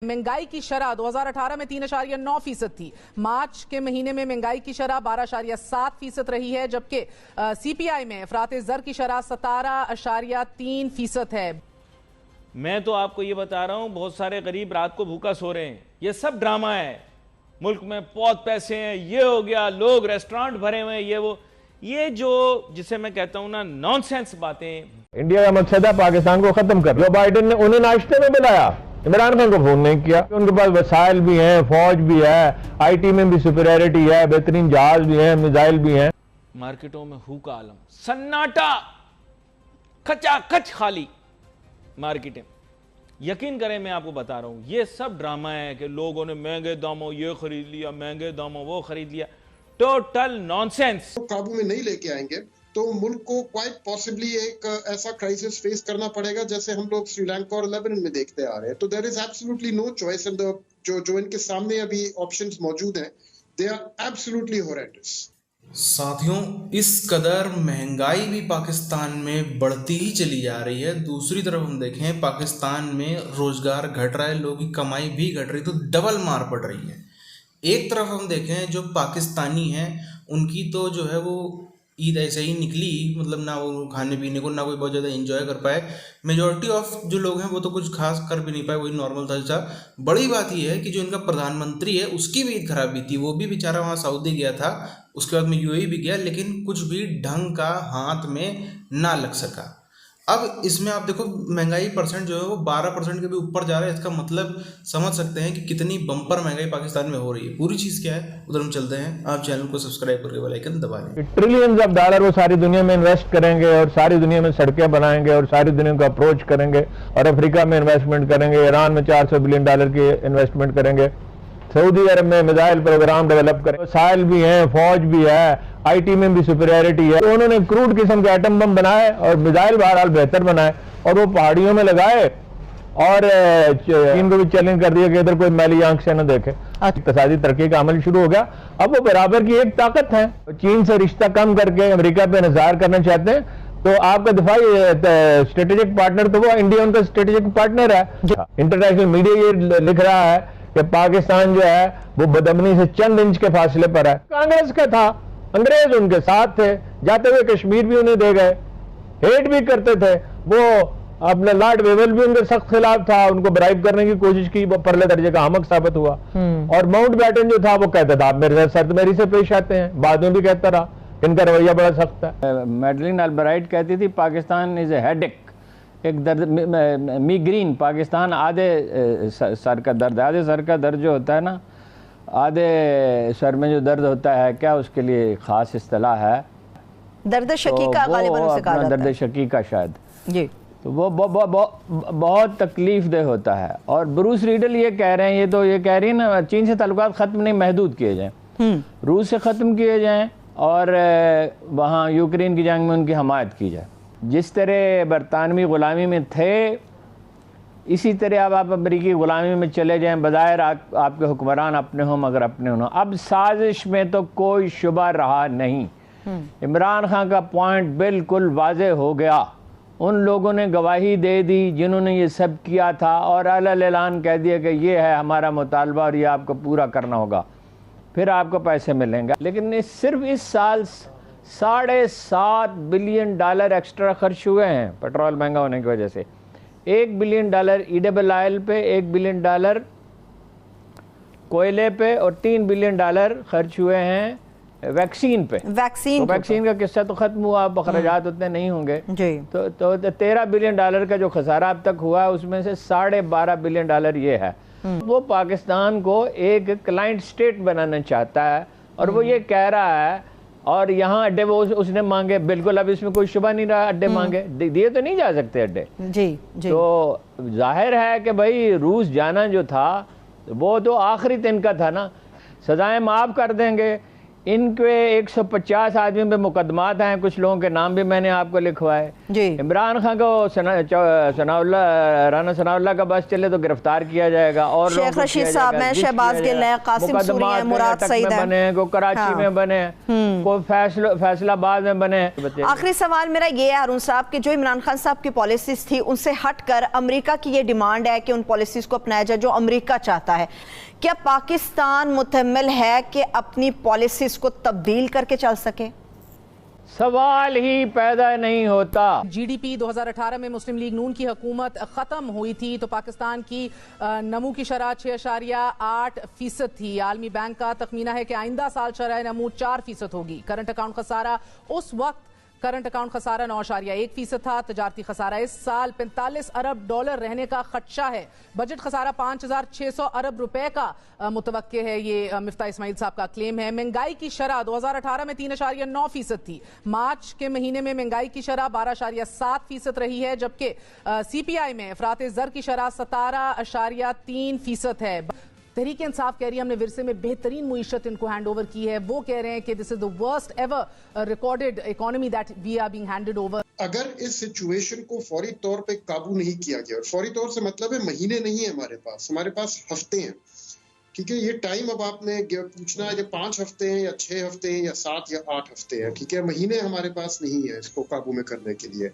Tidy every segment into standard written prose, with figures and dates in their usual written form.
महंगाई की शरह 2018 में 3.9% थी। मार्च के महीने में महंगाई की शरह 12.7% रही है, जबकि सीपीआई में अफराते ज़र की शरह 17.3% है। मैं तो आपको ये बता रहा हूं, बहुत सारे गरीब रात को भूखा सो रहे हैं। ये सब ड्रामा है। मुल्क में बहुत पैसे हैं, ये हो गया, लोग रेस्टोरेंट भरे हुए हैं, ये जो जिसे मैं कहता हूं ना नॉनसेंस बातें। इंडिया का मकसद है पाकिस्तान को खत्म कर। जो बाइडेन ने उन्हें नाश्ते में बुलाया, इमरान खान को फोन नहीं किया। उनके पास वसाइल भी हैं, फौज भी है, आईटी में भी सुपीरियरिटी है, बेहतरीन जहाज भी हैं, मिसाइल भी हैं। मार्केटों में हू का आलम, सन्नाटा, खचाखच खाली मार्केटें। यकीन करें, मैं आपको बता रहा हूं, ये सब ड्रामा है कि लोगों ने महंगे दामों ये खरीद लिया, महंगे दामों वो खरीद लिया। Total nonsense. तो काबू में नहीं लेके आएंगे तो मुल्क को क्वाइट पॉसिबली एक ऐसा क्राइसिस फेस करना पड़ेगा जैसे हम लोग श्रीलंका और लेबनान में देखते आ रहे हैं। तो there is absolutely no choice and जो इनके सामने अभी ऑप्शंस मौजूद हैं, दे आर एब्सोल्युटली हॉरेंडस। साथियों, इस कदर महंगाई भी पाकिस्तान में बढ़ती ही चली जा रही है। दूसरी तरफ हम देखें, पाकिस्तान में रोजगार घट रहा है, लोगों की कमाई भी घट रही, तो डबल मार पड़ रही है। एक तरफ हम देखें, जो पाकिस्तानी हैं उनकी तो जो है वो ईद ऐसे ही निकली, मतलब ना वो खाने पीने को, ना कोई बहुत ज़्यादा एंजॉय कर पाए। मेजॉरिटी ऑफ जो लोग हैं वो तो कुछ खास कर भी नहीं पाए, वही नॉर्मल था। बड़ी बात यह है कि जो इनका प्रधानमंत्री है उसकी भी ईद खराब भी थी। वो भी बेचारा वहाँ सऊदी गया था, उसके बाद में यूएई भी गया, लेकिन कुछ भी ढंग का हाथ में ना लग सका। अब इसमें आप देखो, महंगाई परसेंट जो है वो 12% के भी ऊपर जा रहा है। इसका मतलब समझ सकते हैं कि कितनी बम्पर महंगाई पाकिस्तान में हो रही है। पूरी चीज़ क्या है, उधर हम चलते हैं। आप चैनल को सब्सक्राइब करके बेल आइकन दबा लें। ट्रिलियंस ऑफ डॉलर वो सारी दुनिया में इन्वेस्ट करेंगे और सारी दुनिया में सड़कें बनाएंगे और सारी दुनिया को अप्रोच करेंगे और अफ्रीका में इन्वेस्टमेंट करेंगे, ईरान में $400 बिलियन की इन्वेस्टमेंट करेंगे, सऊदी अरब में मिसाइल प्रोग्राम डेवलप करें, वसाइल भी हैं, फौज भी है, आईटी में भी सुपीरियरिटी है। तो उन्होंने क्रूड किस्म के एटम बम बनाए और मिसाइल बहरहाल बेहतर बनाए और वो पहाड़ियों में लगाए और चीन को भी चैलेंज कर दिया कि इधर कोई मैली आंख से न देखे। इक्तिसादी तरक्की का अमल शुरू हो गया। अब वो बराबर की एक ताकत है। चीन से रिश्ता कम करके अमेरिका पे इंहिसार करना चाहते हैं, तो आपका दिफाई स्ट्रेटेजिक पार्टनर तो वो इंडिया उनका स्ट्रेटेजिक पार्टनर है। इंटरनेशनल मीडिया ये लिख रहा है कि पाकिस्तान जो है वो बदअमनी से चंद इंच के फासले पर है। कांग्रेस का था, अंग्रेज उनके साथ थे, जाते हुए कश्मीर भी उन्हें दे गए, हेट भी करते थे। वो अपने लॉर्ड वेवल भी उनके सख्त खिलाफ था, उनको ब्राइब करने की कोशिश की, वो परले दर्जे का हमक साबित हुआ। और माउंटबेटन जो था वो कहता था आप मेरे साथ सरतमेरी से पेश आते हैं, बाद में भी कहता रहा। इनका रवैया बड़ा सख्त है। मैडलिन अल्ब्राइट कहती थी पाकिस्तान इज ए हेडेक, एक दर्द, मिग्रीन। पाकिस्तान आधे सर का दर्द है। आधे सर का दर्द जो होता है ना, आधे सर में जो दर्द होता है, क्या उसके लिए ख़ास इस्तिलाह है? दर्द शकीका गालिबन उसे कहा जाता है। दर्द शकीका शायद जी। तो वो बहुत तकलीफ दह होता है। और ब्रूस रीडल ये कह रहे हैं, ये कह रही है ना, चीन से ताल्लुकात ख़त्म नहीं, महदूद किए जाएँ, रूस से ख़त्म किए जाएँ और वहाँ यूक्रेन की जंग में उनकी हमायत की जाए। जिस तरह बरतानवी ग़ुलामी में थे, इसी तरह अब आप अमरीकी ग़ुलामी में चले जाएं। बज़ाहिर आपके हुक्मरान अपने हों मगर अपने हों। अब साजिश में तो कोई शुबा रहा नहीं। इमरान खान का पॉइंट बिल्कुल वाज़ेह हो गया। उन लोगों ने गवाही दे दी जिन्होंने ये सब किया था और अलग-ऐलान कह दिया कि ये है हमारा मुतालबा और ये आपको पूरा करना होगा, फिर आपको पैसे मिलेंगे। लेकिन सिर्फ इस साल $7.5 बिलियन एक्स्ट्रा खर्च हुए हैं पेट्रोल महंगा होने की वजह से। $1 बिलियन ईडेबल ऑयल पे, $1 बिलियन कोयले पे और $3 बिलियन खर्च हुए हैं वैक्सीन पे। वैक्सीन का किस्सा तो खत्म हुआ, अब अखराजात उतने नहीं होंगे जी। तो $13 बिलियन का जो खसारा अब तक हुआ है, उसमें से $12.5 बिलियन ये है। वो पाकिस्तान को एक क्लाइंट स्टेट बनाना चाहता है और वो ये कह रहा है। और यहाँ अड्डे वो उसने मांगे, बिल्कुल अब इसमें कोई शुबा नहीं रहा, अड्डे मांगे, दिए तो नहीं जा सकते अड्डे जी। तो जाहिर है कि भाई रूस जाना जो था वो तो आखिरी दिन का था ना। सजाएं माफ़ कर देंगे, इनके 150 आदमी पे मुकदमात हैं, कुछ लोगों के नाम भी मैंने आपको लिखवाए जी। इमरान खान को राना सनाउल्लाह का बस चले तो गिरफ्तार किया जाएगा, और शेख रशीद साहब में, शहबाज गिल है, कासिम सूरी है, मुराद सईद है, बने को कराची में बने, को फैसलाबाद में बने। आखिरी सवाल मेरा ये है अरुण साहब कि जो इमरान खान साहब की पॉलिसीज थी उनसे हटकर अमेरिका की ये डिमांड है कि उन पॉलिसीज को अपनाया जाए जो अमेरिका चाहता है, क्या पाकिस्तान मुतमिल है कि अपनी पॉलिसीज को तब्दील करके चल सके? सवाल ही पैदा नहीं होता। जीडीपी 2018 में मुस्लिम लीग नून की हुकूमत खत्म हुई थी तो पाकिस्तान की नमू की शरह 6.8% थी। आलमी बैंक का तखमीना है कि आइंदा साल शरह नमू 4% होगी। करंट अकाउंट खसारा उस वक्त करंट अकाउंट खसारा 9.1% था। तजारती खसारा इस साल 45 अरब डॉलर रहने का खदशा है। बजट खसारा 5,600 अरब रुपए का मुतवक्के है। ये मिफ्ता इस्माइल साहब का क्लेम है। महंगाई की शरह 2018 में 3.9% थी। मार्च के महीने में महंगाई की शरह 12.7% रही है, जबकि CPI में अफराते ज़र की शरह 17.3% है। तहरीक इंसाफ कह रही है हमने विरसे में बेहतरीन मुईशत इनको हैंड ओवर की है। वो कह रहे हैं कि this is the worst ever recorded economy that we are being handed over. अगर इस सिचुएशन को फौरी तौर पे काबू नहीं किया गया, और फौरी तौर से मतलब है महीने नहीं है हमारे पास हफ्ते हैं, ठीक है। ये टाइम अब आपने पूछना है कि 5 हफ्ते हैं या 6 हफ्ते हैं या 7 या 8 हफ्ते हैं, ठीक है। महीने हमारे पास नहीं है इसको काबू में करने के लिए।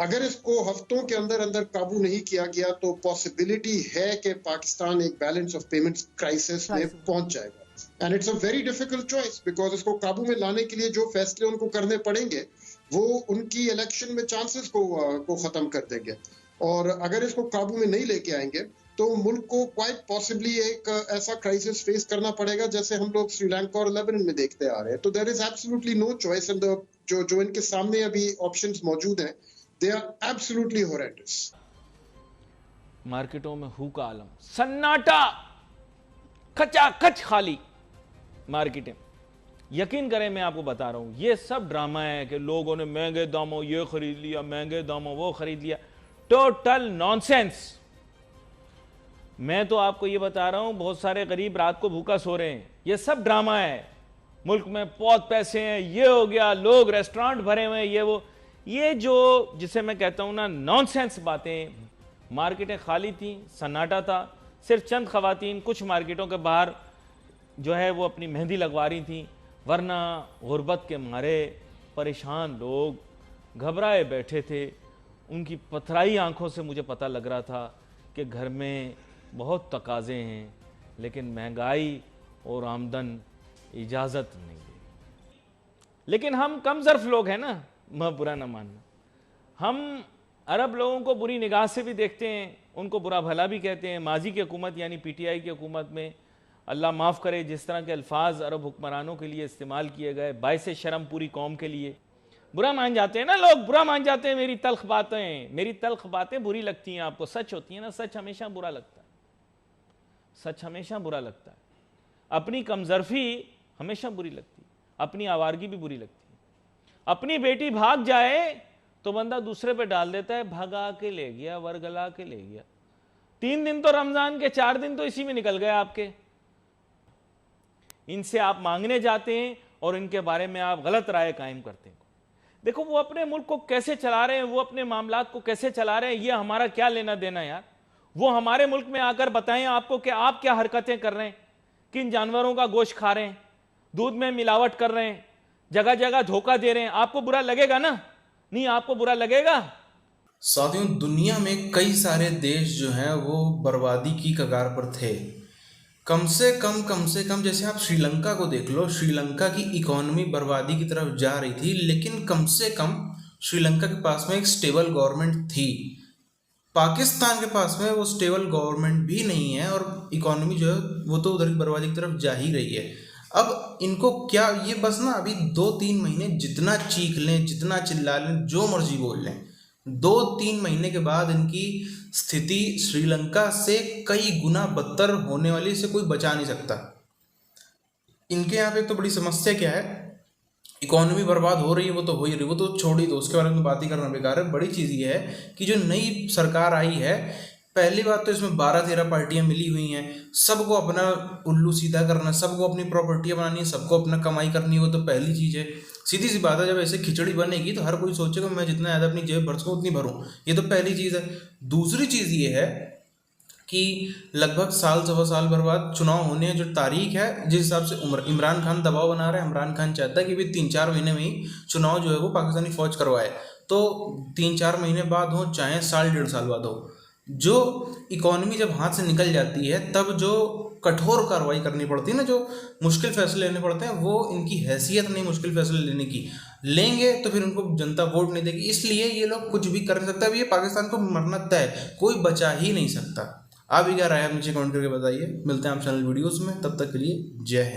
अगर इसको हफ्तों के अंदर अंदर काबू नहीं किया गया तो पॉसिबिलिटी है कि पाकिस्तान एक बैलेंस ऑफ पेमेंट्स क्राइसिस में पहुंच जाएगा। And it's a very difficult choice because इसको काबू में लाने के लिए जो फैसले उनको करने पड़ेंगे वो उनकी इलेक्शन में चांसेस को खत्म कर देंगे। और अगर इसको काबू में नहीं लेके आएंगे तो मुल्क को क्वाइट पॉसिबली एक ऐसा क्राइसिस फेस करना पड़ेगा जैसे हम लोग श्रीलंका और लेबनान में देखते आ रहे हैं। तो there is absolutely no choice in the जो इनके सामने अभी ऑप्शंस मौजूद हैं, they are absolutely horrendous। मार्केटों में हू का आलम, सन्नाटा, खचाखच खाली मार्केटें। यकीन करें मैं आपको बता रहा हूं ये सब ड्रामा है कि लोगों ने महंगे दामों ये खरीद लिया, महंगे दामों वो खरीद लिया। Total nonsense. मैं तो आपको ये बता रहा हूं बहुत सारे गरीब रात को भूखा सो रहे हैं। ये सब ड्रामा है। मुल्क में बहुत पैसे हैं, ये हो गया, लोग रेस्टोरेंट भरे हुए हैं, ये वो, ये जो जिसे मैं कहता हूं ना नॉनसेंस बातें। मार्केटें खाली थी, सन्नाटा था, सिर्फ चंद खवातीन कुछ मार्केटों के बाहर जो है वो अपनी मेहंदी लगवा रही थी, वरना गुर्बत के मारे परेशान लोग घबराए बैठे थे। उनकी पथराई आंखों से मुझे पता लग रहा था कि घर में बहुत तकाजे हैं लेकिन महंगाई और आमदन इजाज़त नहीं है। लेकिन हम कम ज़र्फ लोग हैं ना, मैं बुरा ना मानना। हम अरब लोगों को बुरी निगाह से भी देखते हैं, उनको बुरा भला भी कहते हैं। माजी की हुकूमत यानी PTI की हुकूमत में अल्लाह माफ़ करे जिस तरह के अल्फाज अरब हुक्मरानों के लिए इस्तेमाल किए गए, बाइसे शर्म पूरी कौम के लिए। बुरा मान जाते हैं ना लोग, बुरा मान जाते हैं। मेरी तल्ख बातें बुरी लगती हैं आपको, सच होती हैं ना। सच हमेशा बुरा लगता है, सच हमेशा बुरा लगता है। अपनी कमजरफी हमेशा बुरी लगती है, अपनी आवारगी भी बुरी लगती है। अपनी बेटी भाग जाए तो बंदा दूसरे पे डाल देता है, भगा के ले गया, वरगला के ले गया। 3 दिन तो रमजान के, 4 दिन तो इसी में निकल गए आपके। इनसे आप मांगने जाते हैं और इनके बारे में आप गलत राय कायम करते हैं। देखो वो अपने मुल्क को कैसे चला रहे हैं, वो अपने मामलात को कैसे चला रहे हैं, ये हमारा क्या लेना देना यार। वो हमारे मुल्क में आकर बताएं आपको कि आप क्या हरकतें कर रहे हैं, किन जानवरों का गोश्त खा रहे हैं, दूध में मिलावट कर रहे हैं, जगह जगह धोखा दे रहे हैं। आपको बुरा लगेगा ना? नहीं, आपको बुरा लगेगा। साथियों, दुनिया में कई सारे देश जो हैं वो बर्बादी की कगार पर थे। कम से कम जैसे आप श्रीलंका को देख लो, श्रीलंका की इकोनॉमी बर्बादी की तरफ जा रही थी, लेकिन कम से कम श्रीलंका के पास में एक स्टेबल गवर्नमेंट थी। पाकिस्तान के पास में वो स्टेबल गवर्नमेंट भी नहीं है और इकोनॉमी जो है वो तो उधर की बर्बादी की तरफ जा ही रही है। अब इनको क्या, ये बस ना अभी 2-3 महीने जितना चीख लें, जितना चिल्ला लें, जो मर्जी बोल लें, 2-3 महीने के बाद इनकी स्थिति श्रीलंका से कई गुना बदतर होने वाली, इसे कोई बचा नहीं सकता। इनके यहाँ पे तो बड़ी समस्या क्या है, इकोनॉमी बर्बाद हो रही है, वो तो हो ही रही, वो तो छोड़ ही दो, उसके बारे में बात ही करना बेकार है। बड़ी चीज़ ये है कि जो नई सरकार आई है पहली बात तो इसमें 12-13 पार्टियां मिली हुई हैं, सबको अपना उल्लू सीधा करना, सबको अपनी प्रॉपर्टियां बनानी है, सबको अपना कमाई करनी हो, तो पहली चीज़ है। सीधी सी बात है, जब ऐसे खिचड़ी बनेगी तो हर कोई सोचेगा मैं जितना ज़्यादा अपनी जेब भर सकूँ उतनी भरूँ, ये तो पहली चीज़ है। दूसरी चीज़ ये है कि लगभग साल सवा साल भर बाद चुनाव होने हैं, जो तारीख है जिस हिसाब से इमरान खान दबाव बना रहा है, इमरान खान चाहता है कि भी 3-4 महीने में ही चुनाव जो है वो पाकिस्तानी फौज करवाए, तो 3-4 महीने बाद हो चाहे साल 1.5 साल बाद हो, जो इकोनॉमी जब हाथ से निकल जाती है तब जो कठोर कार्रवाई करनी पड़ती है ना, जो मुश्किल फैसले लेने पड़ते हैं, वो इनकी हैसियत नहीं मुश्किल फैसले लेने की, लेंगे तो फिर उनको जनता वोट नहीं देगी, इसलिए ये लोग कुछ भी कर सकते हैं। अब ये पाकिस्तान को मरना तय, कोई बचा ही नहीं सकता। आप भी क्या राय है नीचे कमेंट करके बताइए। मिलते हैं आप चैनल वीडियोस में, तब तक के लिए जय हिंद।